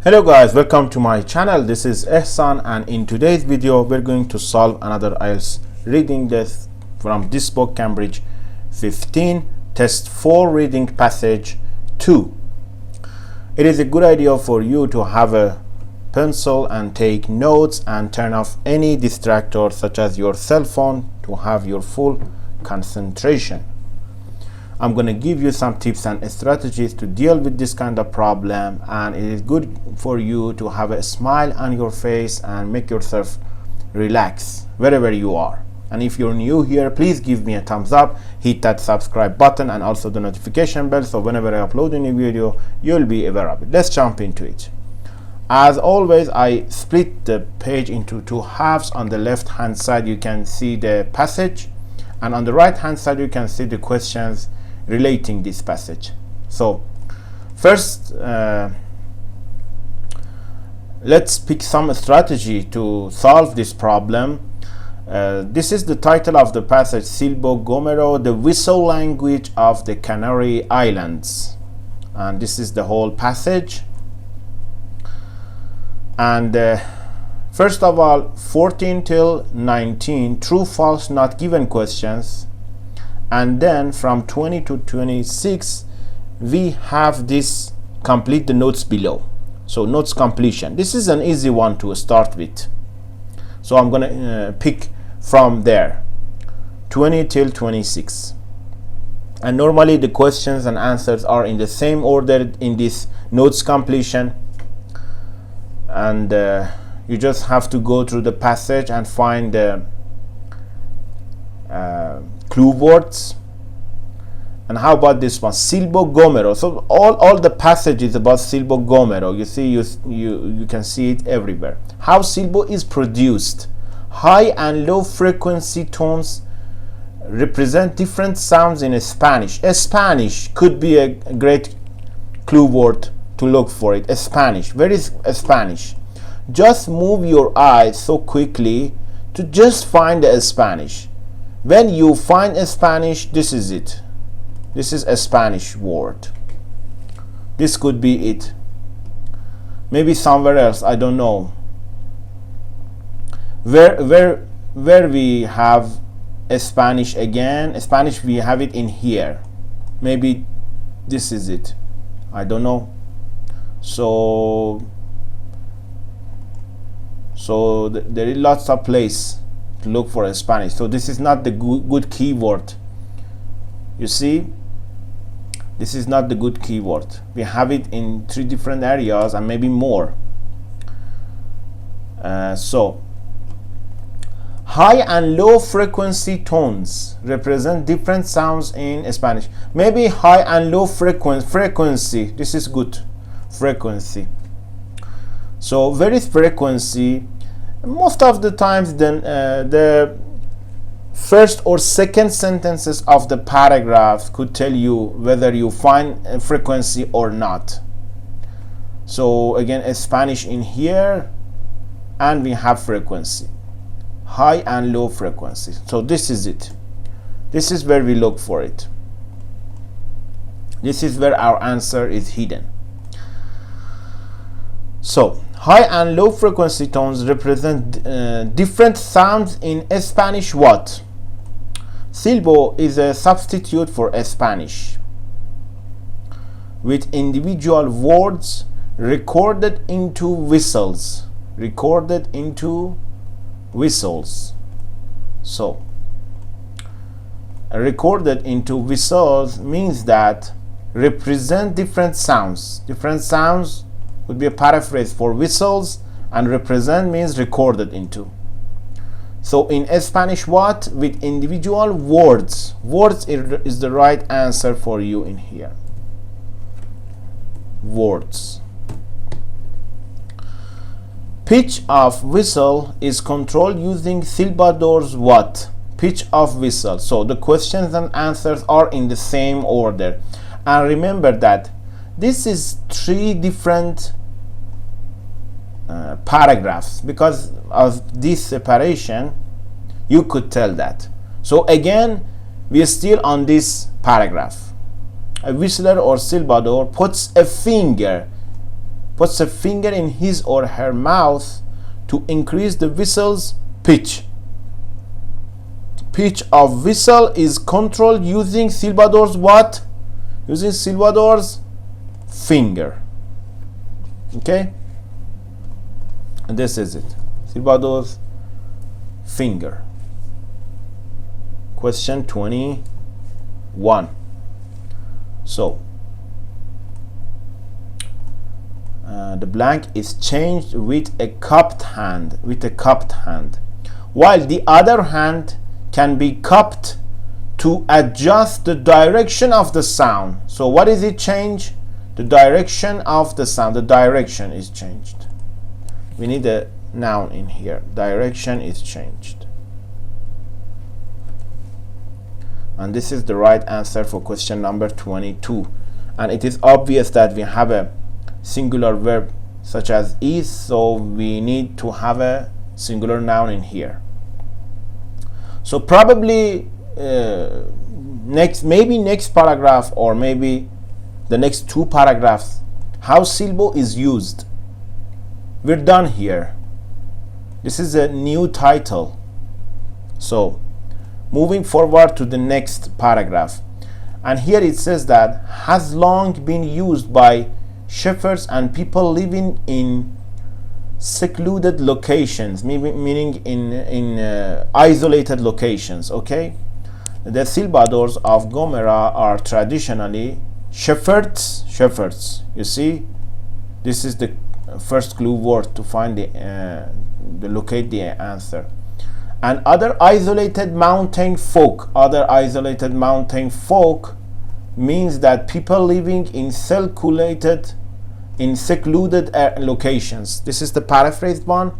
Hello guys, welcome to my channel. This is Ehsan, and in today's video we're going to solve another IELTS reading test from this book, Cambridge 15 test 4 reading passage 2. It is a good idea for you to have a pencil and take notes and turn off any distractor such as your cell phone to have your full concentration. I'm going to give you some tips and strategies to deal with this kind of problem, and it is good for you to have a smile on your face and make yourself relax wherever you are. And if you're new here, please give me a thumbs up, hit that subscribe button and also the notification bell, so whenever I upload a new video you'll be aware of it. Let's jump into it. As always, I split the page into two halves. On the left hand side you can see the passage, and on the right hand side you can see the questions relating this passage. So first let's pick some strategy to solve this problem. This is the title of the passage: Silbo Gomero, the whistle language of the Canary Islands. And this is the whole passage. And first of all, 14 till 19 true false not given questions, and then from 20 to 26 we have this complete the notes below. So notes completion, this is an easy one to start with, so I'm gonna pick from there 20 till 26, and normally the questions and answers are in the same order in this notes completion. And you just have to go through the passage and find the clue words. And how about this one, Silbo Gomero? So all the passage is about Silbo Gomero. You see, you can see it everywhere. How Silbo is produced. High and low frequency tones represent different sounds in Spanish. Spanish could be a great clue word to look for it. Spanish. Where is Spanish? Just move your eyes so quickly to just find the Spanish. When you find a Spanish, this is it. This is a Spanish word. This could be it. Maybe somewhere else, I don't know. Where we have a Spanish again, Spanish we have it in here. Maybe this is it. I don't know. So there is lots of place to look for a Spanish. So this is not the good keyword. You see, this is not the good keyword. We have it in 3 different areas and maybe more. So high and low frequency tones represent different sounds in Spanish. Maybe high and low frequency. This is good. Frequency. So where is frequency? Most of the times then the first or second sentences of the paragraph could tell you whether you find a frequency or not. So again, a Spanish in here, and we have frequency, high and low frequency. So this is it. This is where we look for it. This is where our answer is hidden. So high and low frequency tones represent different sounds in Spanish. What? Silbo is a substitute for Spanish, with individual words recorded into whistles. Recorded into whistles. So recorded into whistles means that represent different sounds. Different sounds would be a paraphrase for whistles, and represent means recorded into. So in Spanish, what? With individual words. Words is the right answer for you in here. Words. Pitch of whistle is controlled using silbador's what? Pitch of whistle. So the questions and answers are in the same order. And remember that this is 3 different paragraphs. Because of this separation, you could tell that. So again, we are still on this paragraph. A whistler or silbador puts a finger puts a finger in his or her mouth to increase the whistle's pitch. Pitch of whistle is controlled using Silvador's what? Using Silvador's finger. Okay? And this is it. Silvador's finger. Question 21. So, the blank is changed with a cupped hand. While the other hand can be cupped to adjust the direction of the sound. So what is it changed? The direction of the sound. The direction is changed. We need a noun in here. Direction is changed. And this is the right answer for question number 22. And it is obvious that we have a singular verb such as is, so we need to have a singular noun in here. So probably next paragraph, or maybe the next two paragraphs, how silbo is used. We're done here. This is a new title. So moving forward to the next paragraph, and here it says that has long been used by shepherds and people living in secluded locations, meaning in isolated locations. Okay, the Silvadors of Gomera are traditionally shepherds. You see, this is the first clue word to find the locate the answer. And other isolated mountain folk means that people living in secluded locations. This is the paraphrased one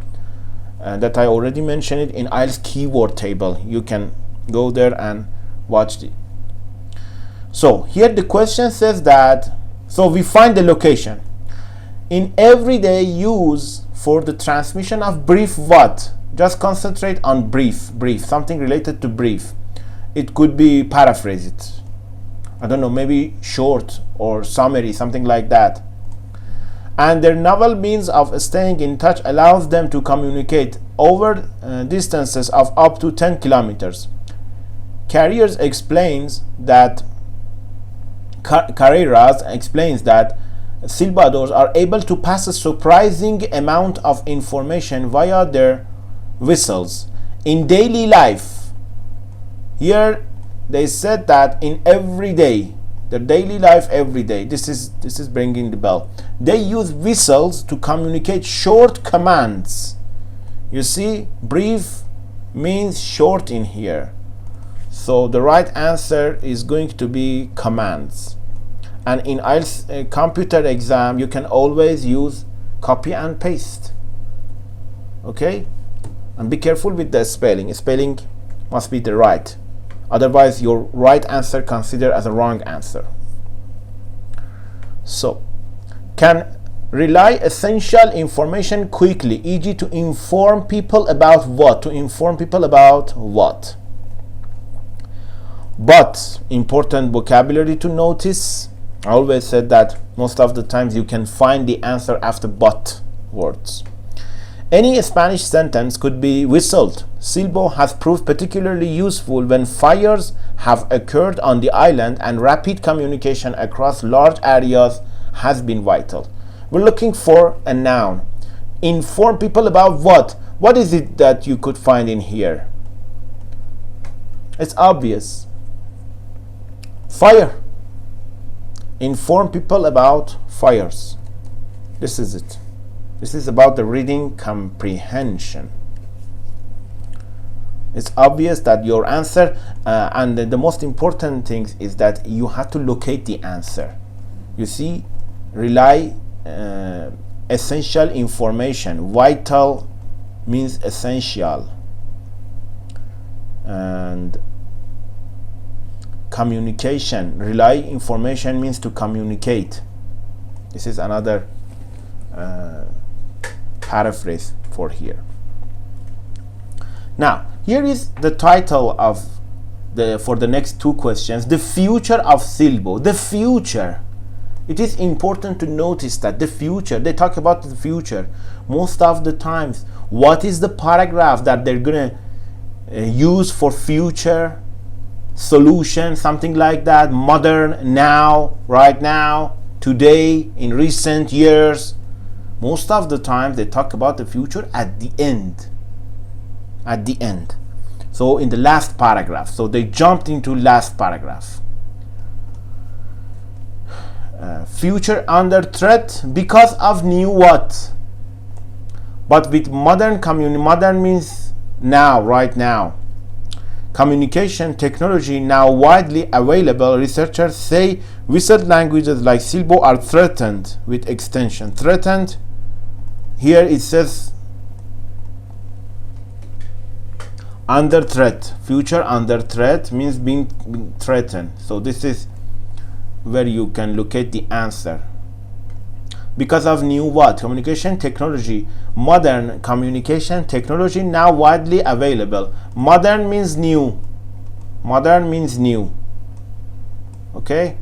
that I already mentioned it in IELTS keyword table. You can go there and watch it. So here the question says that, so we find the location. In everyday use for the transmission of brief what? Just concentrate on brief, something related to brief. It could be paraphrased. I don't know, maybe short or summary, something like that. And their novel means of staying in touch allows them to communicate over distances of up to 10 kilometers. Carreras explains that Silvadors are able to pass a surprising amount of information via their whistles in daily life. Here they said that in everyday, the daily life everyday. This is bringing the bell. They use whistles to communicate short commands. You see, brief means short in here. So the right answer is going to be commands. And in IELTS computer exam, you can always use copy and paste. Okay? And be careful with the spelling. Spelling must be the right. Otherwise, your right answer considered as a wrong answer. So, can relay essential information quickly, e.g. to inform people about what? To inform people about what? But, important vocabulary to notice. I always said that most of the times you can find the answer after but words. Any Spanish sentence could be whistled. Silbo has proved particularly useful when fires have occurred on the island and rapid communication across large areas has been vital. We're looking for a noun. Inform people about what? What is it that you could find in here? It's obvious. Fire. Inform people about fires. This is it. This is about the reading comprehension. It's obvious that your answer, and the most important thing is that you have to locate the answer. You see, rely, essential information. Vital means essential. And communication, rely information means to communicate. This is another paraphrase for here. Now, here is the title of for the next two questions. The future of Silbo. The future It is important to notice that the future, they talk about the future most of the times. What is the paragraph that they're gonna use for future solution? Something like that. Modern, now, right now, today, in recent years. Most of the time they talk about the future at the end. At the end. So in the last paragraph. So they jumped into last paragraph. Future under threat because of new what? But with modern modern means now, right now. Communication technology now widely available. Researchers say recent languages like Silbo are threatened with extinction. Threatened, here it says under threat. Future under threat means being threatened. So this is where you can locate the answer. Because of new what? Communication technology. Modern communication technology now widely available. Modern means new. Modern means new. Okay?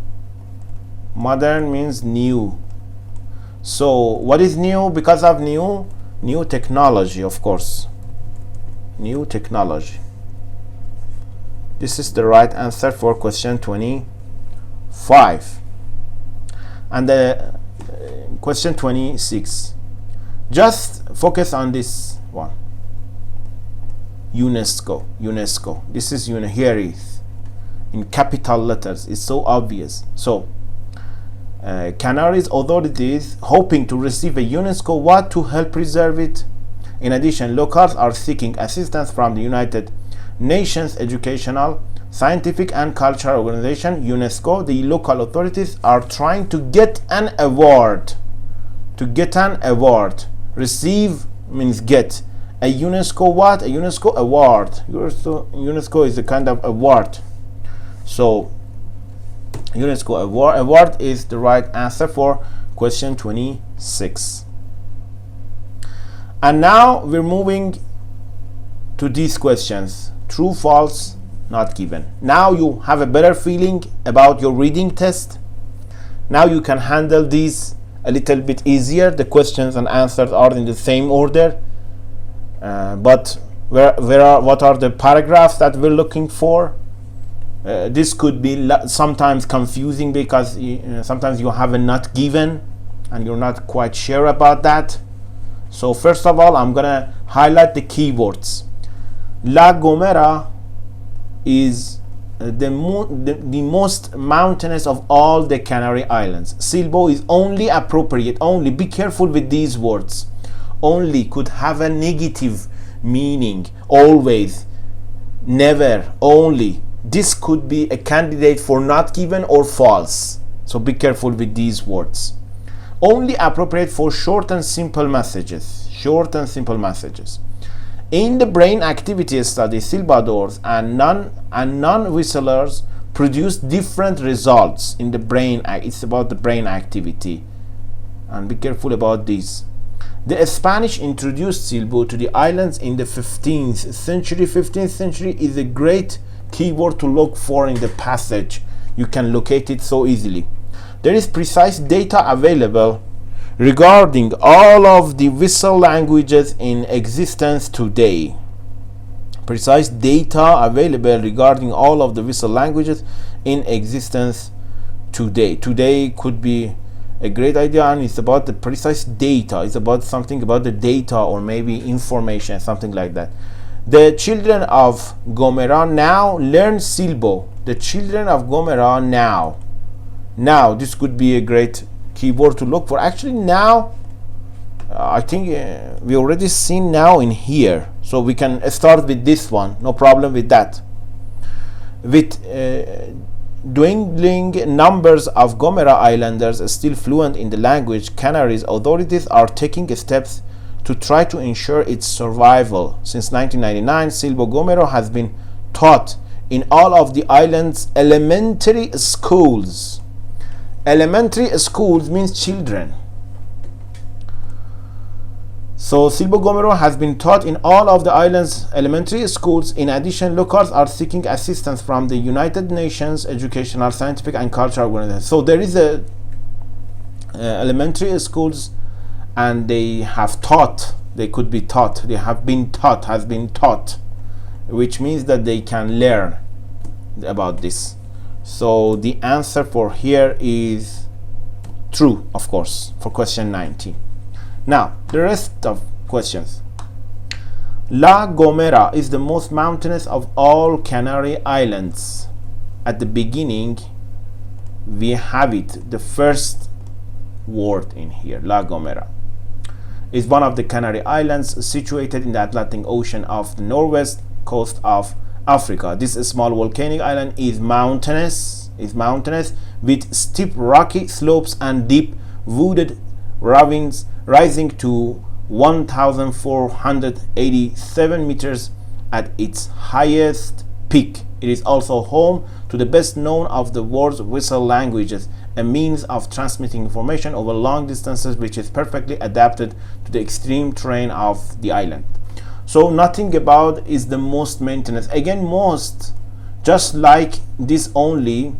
Modern means new. So what is new? Because of new technology, of course. New technology. This is the right answer for question 25. And the question 26. Just focus on this one. UNESCO. This is here is in capital letters. It's so obvious. So Canaries authorities hoping to receive a UNESCO what to help preserve it. In addition, locals are seeking assistance from the United Nations Educational, Scientific and Cultural Organization, UNESCO. The local authorities are trying to get an award. Receive means get. A UNESCO what? A UNESCO award. UNESCO is a kind of award. So UNESCO award is the right answer for question 26. And now we're moving to these questions. True, false, not given. Now you have a better feeling about your reading test. Now you can handle these a little bit easier. The questions and answers are in the same order. But what are the paragraphs that we're looking for? This could be sometimes confusing because sometimes you have a not given and you're not quite sure about that. So first of all, I'm gonna highlight the keywords. La Gomera is the most mountainous of all the Canary Islands. Silbo is only appropriate. Only, be careful with these words. Only could have a negative meaning. Always, never, only. This could be a candidate for not given or false. So be careful with these words. Only appropriate for short and simple messages. Short and simple messages. In the brain activity study, Silbadors and non-whistlers produce different results in the brain. It's about the brain activity. And be careful about this. The Spanish introduced Silbo to the islands in the 15th century. 15th century is a great keyword to look for in the passage. You can locate it so easily. There is precise data available regarding all of the whistle languages in existence today. Precise data available regarding all of the whistle languages in existence today. Today could be a great idea, and it's about the precise data. It's about something about the data or maybe information, something like that. The children of Gomera now learn Silbo. The children of Gomera now. Now, this could be a great keyword to look for. Actually, now, I think we already seen now in here. So we can start with this one. No problem with that. With dwindling numbers of Gomera Islanders still fluent in the language, Canaries authorities are taking steps to try to ensure its survival. Since 1999, Silbo Gomero has been taught in all of the island's elementary schools. Elementary schools means children. So Silbo Gomero has been taught in all of the island's elementary schools. In addition, locals are seeking assistance from the United Nations Educational, Scientific and Cultural Organization. So there is a elementary schools, and they have taught, they could be taught, they have been taught, has been taught, which means that they can learn about this. So the answer for here is true, of course, for question 19. Now the rest of questions. La Gomera is the most mountainous of all Canary Islands. At the beginning we have it, the first word in here, La Gomera, is one of the Canary Islands situated in the Atlantic Ocean off the northwest coast of Africa. This small volcanic island is mountainous with steep rocky slopes and deep wooded ravines rising to 1,487 meters at its highest peak. It is also home to the best known of the world's whistle languages, a means of transmitting information over long distances which is perfectly adapted to the extreme terrain of the island. So nothing about is the most maintenance. Again, most, just like this only,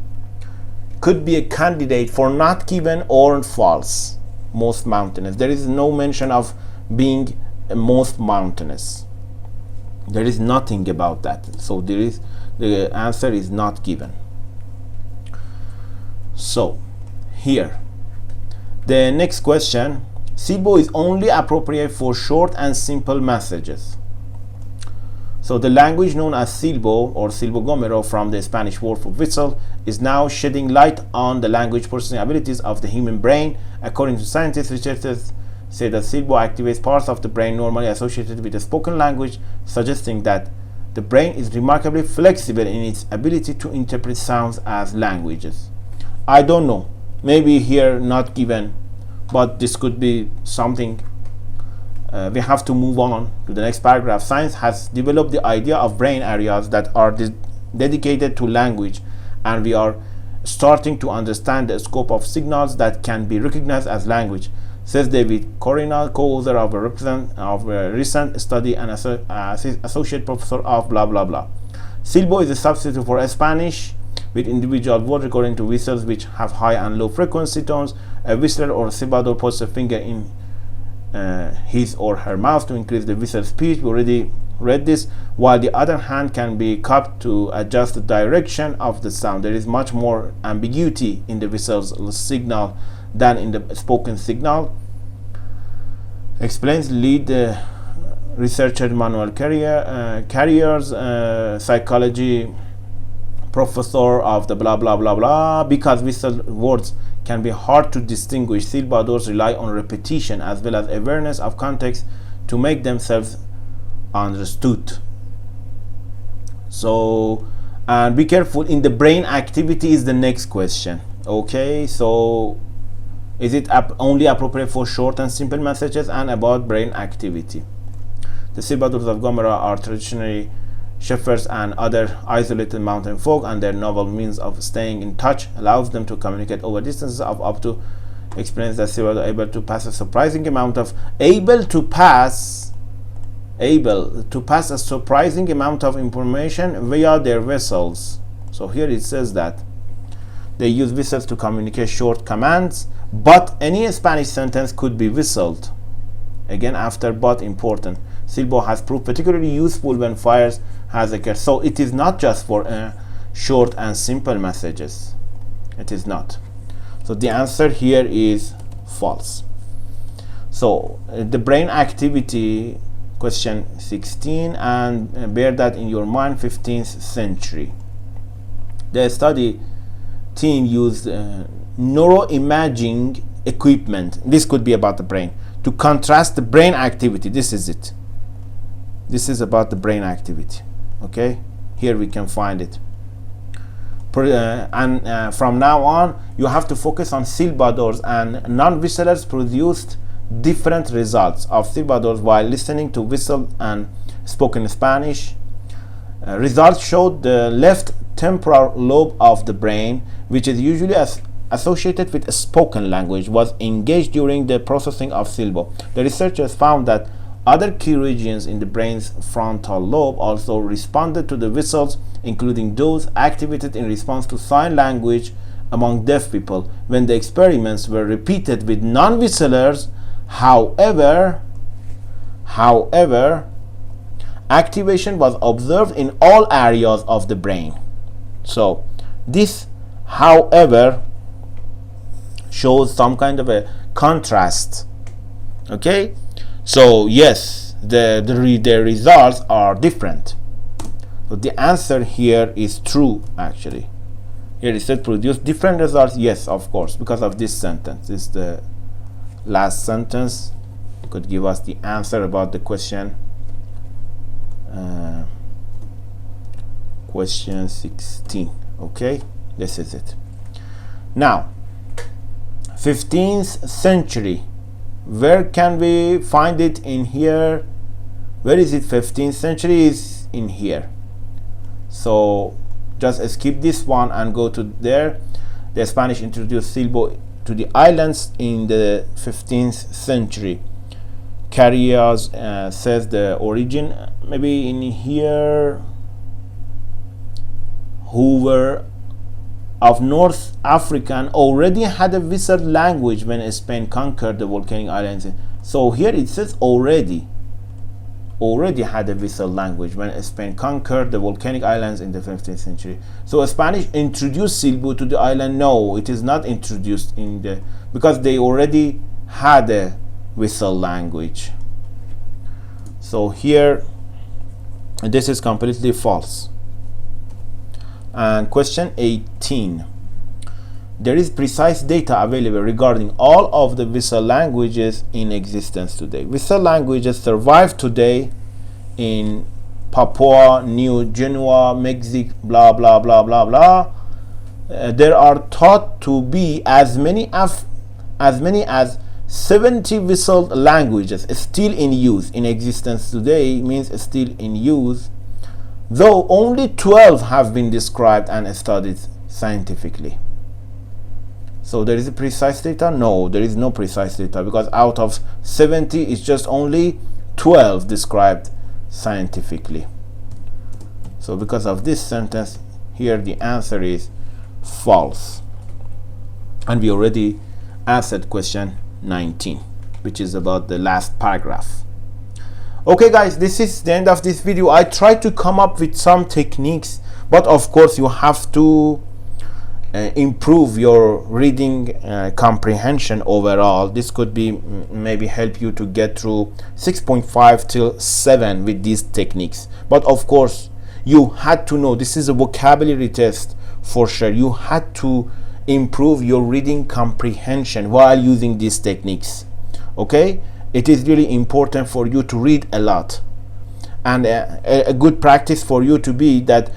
could be a candidate for not given or false. Most mountainous. There is no mention of being most mountainous. There is nothing about that. So there is, the answer is not given. So here, the next question. Silbo is only appropriate for short and simple messages. So the language known as Silbo or Silbo Gomero, from the Spanish word for whistle, is now shedding light on the language processing abilities of the human brain. According to scientists, researchers say that Silbo activates parts of the brain normally associated with the spoken language, suggesting that the brain is remarkably flexible in its ability to interpret sounds as languages. I don't know, maybe here not given, but this could be something. We have to move on to the next paragraph. Science has developed the idea of brain areas that are dedicated to language, and we are starting to understand the scope of signals that can be recognized as language, says David Corina, co-author of a recent study and associate professor of blah blah blah. Silbo is a substitute for Spanish, with individual words according to whistles which have high and low frequency tones. A whistler or silbador puts a finger in his or her mouth to increase the whistle speed. We already read this. While the other hand can be cupped to adjust the direction of the sound. There is much more ambiguity in the whistle's signal than in the spoken signal, explains lead researcher Manuel Carriers, psychology professor of the blah blah blah blah. Because whistle words can be hard to distinguish, silbadors rely on repetition as well as awareness of context to make themselves understood. So, and be careful in the brain activity is the next question. Okay, so is it only appropriate for short and simple messages? And about brain activity. The silbadors of Gomera are traditionally shepherds and other isolated mountain folk, and their novel means of staying in touch allows them to communicate over distances of up to, explains that silbadors are able to pass a surprising amount of information via their whistles. So here it says that they use whistles to communicate short commands, but any Spanish sentence could be whistled. Again, after but important. Silbo has proved particularly useful when fires has occurred. So it is not just for short and simple messages. It is not. So the answer here is false. So the brain activity, question 16, and bear that in your mind, 15th century. The study team used neuroimaging equipment. This could be about the brain to contrast the brain activity. This is it. This is about the brain activity. Okay, here we can find it. From now on, you have to focus on silbadors, and non-whistlers produced different results of silbadors while listening to whistle and spoken Spanish. Results showed the left temporal lobe of the brain, which is usually associated with a spoken language, was engaged during the processing of silbo. The researchers found that other key regions in the brain's frontal lobe also responded to the whistles, including those activated in response to sign language among deaf people when the experiments were repeated with non-whistlers. However, activation was observed in all areas of the brain. So this, however, shows some kind of a contrast. Okay, so yes, the results are different. So the answer here is true. Actually, here it said produce different results. Yes, of course, because of this sentence. This is the last sentence. Could give us the answer about the question. Question 16. Okay, this is it. Now, 15th century. Where can we find it in here? Where is it? 15th century is in here. So just skip this one and go to there. The Spanish introduced silbo to the islands in the 15th century. Carriers says the origin maybe in here. Who were of North African already had a whistled language when Spain conquered the volcanic islands. So here it says already had a whistled language when Spain conquered the volcanic islands in the 15th century. So Spanish introduced silbo to the island. No, it is not introduced in the, because they already had a whistled language. So here this is completely false. And question 18. There is precise data available regarding all of the whistle languages in existence today. Whistle languages survive today in Papua New Guinea, Mexico, blah blah blah blah blah. There are thought to be as many as 70 whistled languages still in use. In existence today means still in use, though only 12 have been described and studied scientifically. So there is a precise data? No, there is no precise data, because out of 70 it's just only 12 described scientifically. So because of this sentence here, the answer is false. And we already answered question 19, which is about the last paragraph. Okay guys, this is the end of this video. I tried to come up with some techniques, but of course you have to improve your reading comprehension overall. This could be maybe help you to get through 6.5 till 7 with these techniques. But of course you had to know this is a vocabulary test for sure. You had to improve your reading comprehension while using these techniques. Okay, it is really important for you to read a lot, and a good practice for you to be that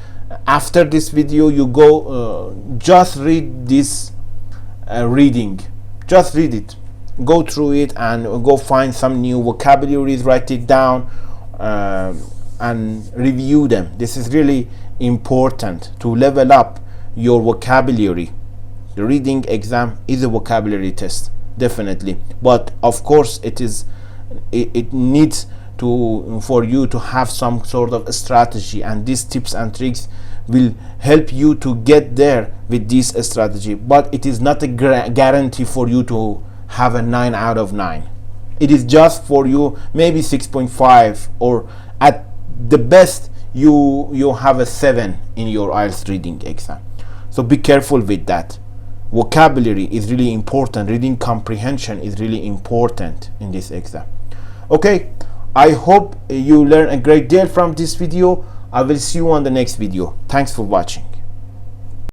after this video you go just read this reading, just read it, go through it and go find some new vocabularies, write it down and review them. This is really important to level up your vocabulary. The reading exam is a vocabulary test, definitely, but of course it needs for you to have some sort of a strategy, and these tips and tricks will help you to get there with this strategy. But it is not a guarantee for you to have a 9 out of 9. It is just for you maybe 6.5, or at the best you have a 7 in your IELTS reading exam. So be careful with that. Vocabulary is really important. Reading comprehension is really important in this exam. Okay, I hope you learn a great deal from this video. I will see you on the next video. Thanks for watching.